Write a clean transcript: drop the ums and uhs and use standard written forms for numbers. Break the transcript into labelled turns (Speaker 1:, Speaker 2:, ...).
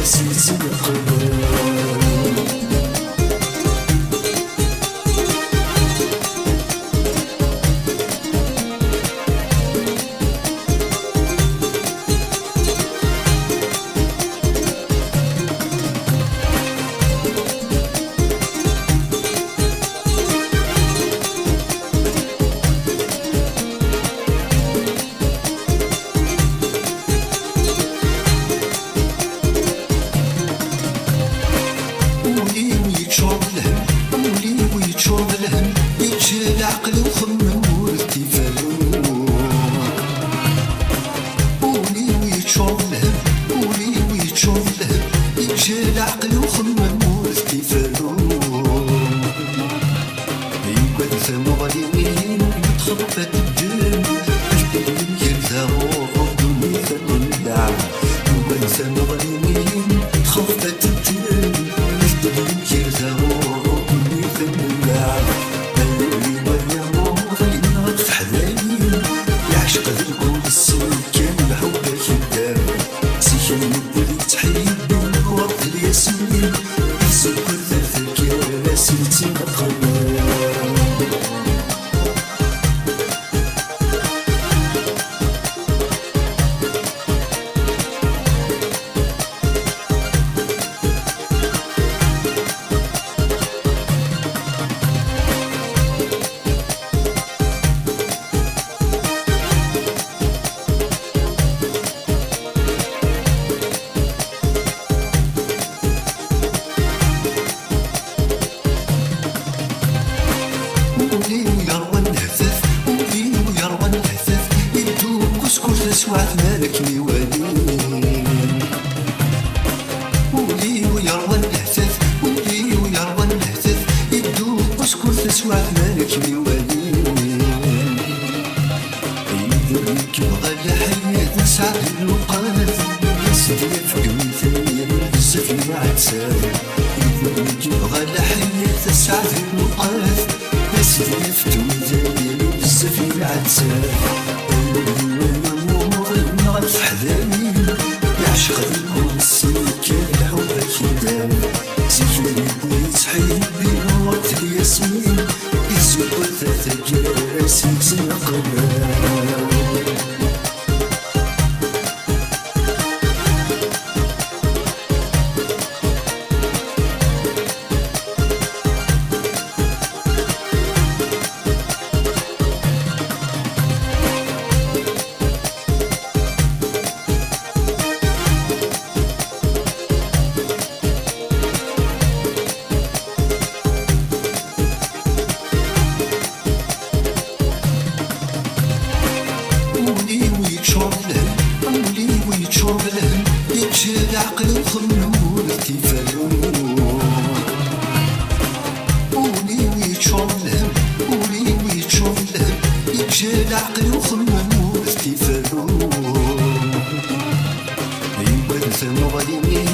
Speaker 1: سيزن قبل العقل وخمم ورثي فالو قولي ويتشوف الهم قولي ويتشوف الهم يجي العقل وخمم ورثي فالو يقعد ثمو غاليين يتخبط الدم الدم يرزاو دوني ثمو اللعب يقعد ثمو غاليين يتخبط الدم الدم يرزاو دوني ثمو اللعب يعشق ذلكم السكان بحب الخدام سيخلي نبولي تحيب وقت الياسمين يسكر ذاك سلتي مقرب سوات مالك ميوالي ولي ويروى الهتاف ولي ويروى الهتاف يدوب وسكوت سوات مالك ميوالي يدرك بغى حياة سعد الوقات يسدي في مثالي بزاف العتاب يدرك بغى حياة سعد الوقات يسدي في مثالي بزاف العتاب حذاني يعشق ذلكم السكان الحب الخدام سيخلي ويتحيب وقت الياسمين يسوق ثلاثة جالس يكسن قبل يجي العقل وخمم ورثي فالو قولي ويتشوف الهم قولي ويتشوف الهم يجي العقل وخمم ورثي فالو يبان ثمو غاليين